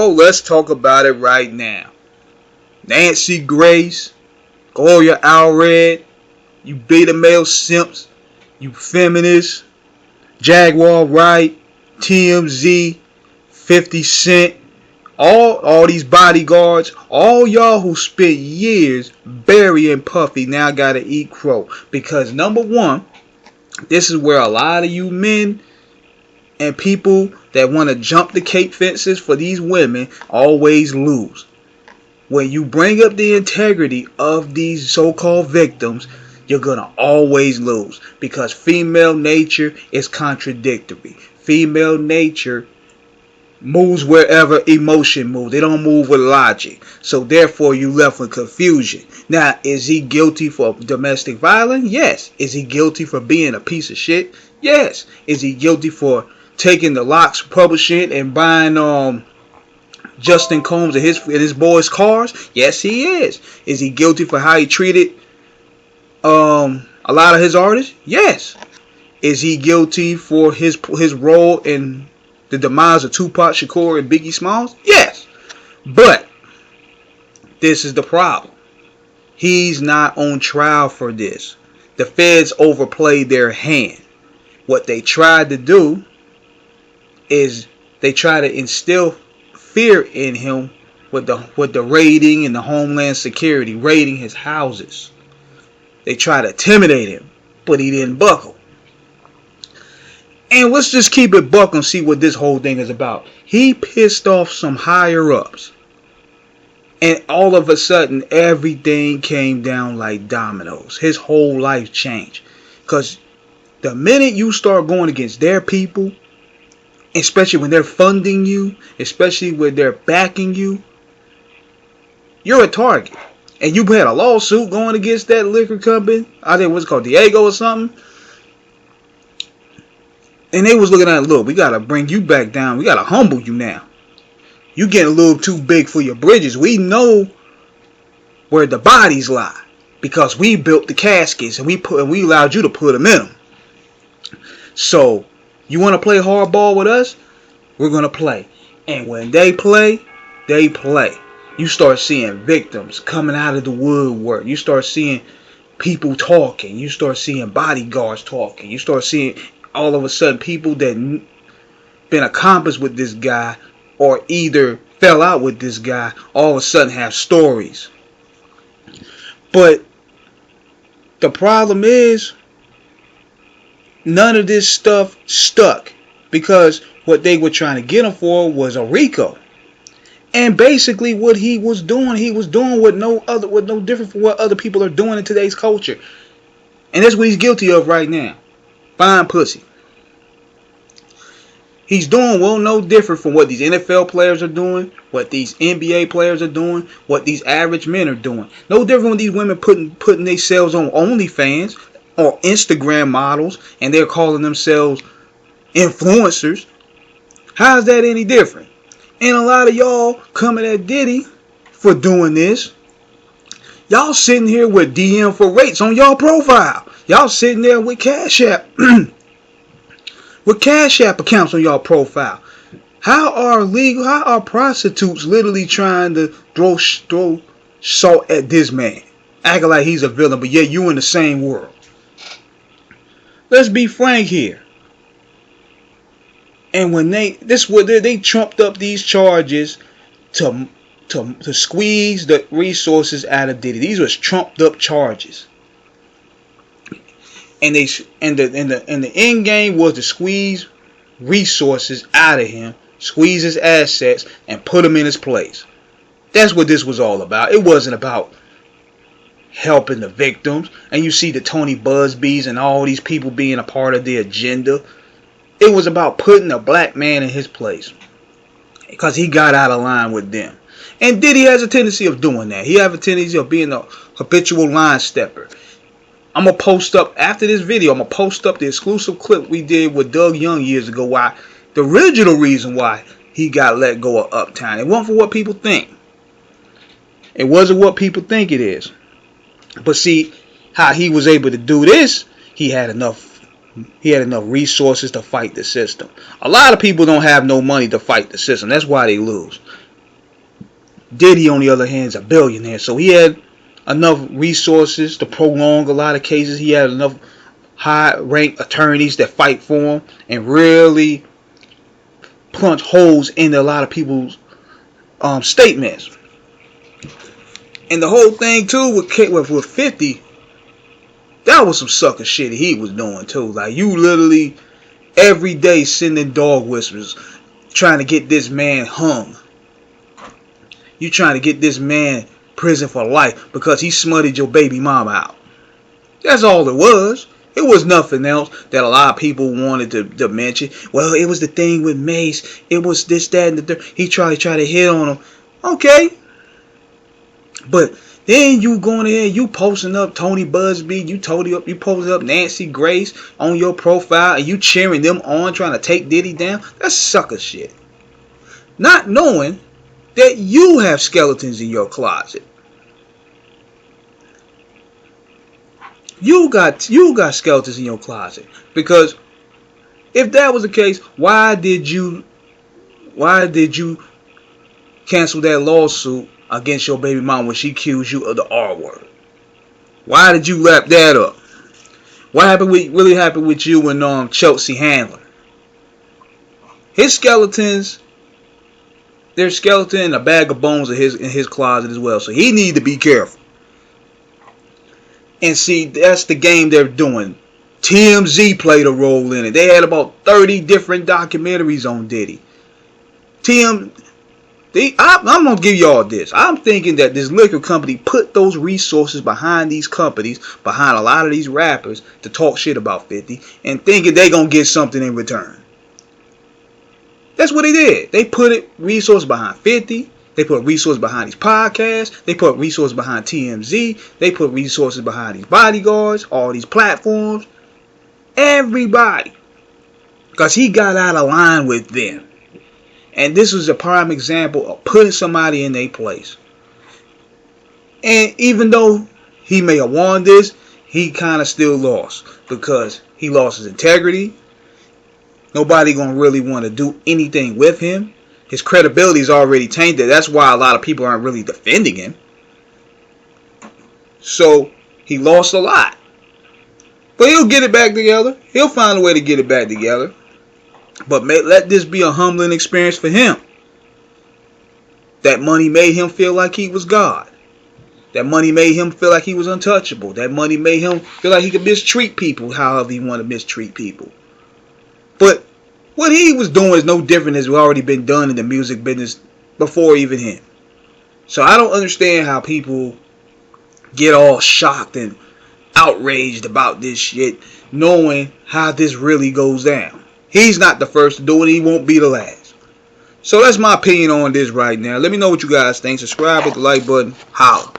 let's talk about it right now. Nancy Grace, Gloria Allred, you beta male simps, you feminists, Jaguar Wright, TMZ, 50 Cent, all these bodyguards, all y'all who spent years burying Puffy now gotta eat crow. Because number one, this is where a lot of you men and people that want to jump the cape fences for these women always lose. When you bring up the integrity of these so-called victims, you're going to always lose. Because female nature is contradictory. Female nature moves wherever emotion moves. They don't move with logic. So therefore you left with confusion. Now, is he guilty for domestic violence? Yes. Is he guilty for being a piece of shit? Yes. Is he guilty for taking the Locks Publishing and buying Justin Combs and his boys' cars? Yes, he is. Is he guilty for how he treated a lot of his artists? Yes. Is he guilty for his role in the demise of Tupac Shakur and Biggie Smalls? Yes. But this is the problem. He's not on trial for this. The feds overplayed their hand. What they tried to do is they try to instill fear in him with the raiding and the Homeland Security, raiding his houses. They try to intimidate him, but he didn't buckle. And let's just keep it buck and see what this whole thing is about. He pissed off some higher ups. And all of a sudden, everything came down like dominoes. His whole life changed. Because the minute you start going against their people, especially when they're funding you, especially when they're backing you, you're a target. And you had a lawsuit going against that liquor company. I think what's called Diego or something. And they was looking at, look, we got to bring you back down. We got to humble you now. You getting a little too big for your bridges. We know where the bodies lie. Because we built the caskets and we allowed you to put them in them. So, you want to play hardball with us? We're going to play. And when they play, they play. You start seeing victims coming out of the woodwork. You start seeing people talking. You start seeing bodyguards talking. You start seeing all of a sudden people that been accomplished with this guy or either fell out with this guy all of a sudden have stories. But the problem is none of this stuff stuck because what they were trying to get him for was a RICO. And basically what he was doing with no different from what other people are doing in today's culture. And that's what he's guilty of right now. Fine pussy. He's doing no different from what these NFL players are doing, what these NBA players are doing, what these average men are doing. No different when these women putting themselves on OnlyFans or Instagram models and they're calling themselves influencers. How's that any different? And a lot of y'all coming at Diddy for doing this. Y'all sitting here with DM for rates on y'all profile. Y'all sitting there with Cash App. With Cash App accounts on y'all profile. How are prostitutes literally trying to throw salt at this man? Acting like he's a villain, but yet you in the same world. Let's be frank here. And when they trumped up these charges to squeeze the resources out of Diddy. These was trumped up charges. And the end game was to squeeze resources out of him, squeeze his assets, and put him in his place. That's what this was all about. It wasn't about helping the victims. And you see the Tony Busbys and all these people being a part of the agenda. It was about putting a black man in his place. Because he got out of line with them. And Diddy has a tendency of doing that. He has a tendency of being a habitual line stepper. I'm going to post up, after this video, I'm going to post up the exclusive clip we did with Doug Young years ago. Why the original reason why he got let go of Uptown. It wasn't for what people think. It wasn't what people think it is. But see, how he was able to do this, he had enough resources to fight the system. A lot of people don't have no money to fight the system. That's why they lose. Diddy, on the other hand, is a billionaire. So he had enough resources to prolong a lot of cases. He had enough high-ranked attorneys that fight for him and really punch holes into a lot of people's statements. And the whole thing too with 50, that was some sucker shit he was doing too. Like, you literally every day sending dog whispers trying to get this man hung. You trying to get this man prison for life because he smutted your baby mama out. That's all it was. It was nothing else that a lot of people wanted to mention. Well, it was the thing with Mace. It was this, that, and the third. He tried to hit on him. Okay. But then you going ahead, you posting up Tony Busby, you posting up Nancy Grace on your profile, and you cheering them on, trying to take Diddy down. That's sucker shit. Not knowing that you have skeletons in your closet. You got skeletons in your closet. Because if that was the case, why did you cancel that lawsuit against your baby mom when she accused you of the R word? Why did you lap that up? What really happened with you and Chelsea Handler? His skeletons, there's skeleton and a bag of bones in his closet as well. So he need to be careful. And see, that's the game they're doing. TMZ played a role in it. They had about 30 different documentaries on Diddy. I'm going to give y'all this. I'm thinking that this liquor company put those resources behind these companies, behind a lot of these rappers to talk shit about 50, and thinking they going to get something in return. That's what they did. They put resources behind 50. They put resources behind these podcasts. They put resources behind TMZ. They put resources behind these bodyguards, all these platforms. Everybody. Because he got out of line with them. And this was a prime example of putting somebody in their place. And even though he may have won this, he kind of still lost. Because he lost his integrity. Nobody going to really want to do anything with him. His credibility is already tainted. That's why a lot of people aren't really defending him. So he lost a lot. But he'll get it back together. He'll find a way to get it back together. But let this be a humbling experience for him. That money made him feel like he was God. That money made him feel like he was untouchable. That money made him feel like he could mistreat people however he wanted to mistreat people. But what he was doing is no different as already been done in the music business before even him. So I don't understand how people get all shocked and outraged about this shit, knowing how this really goes down. He's not the first to do it. He won't be the last. So that's my opinion on this right now. Let me know what you guys think. Subscribe, hit the like button. Holla.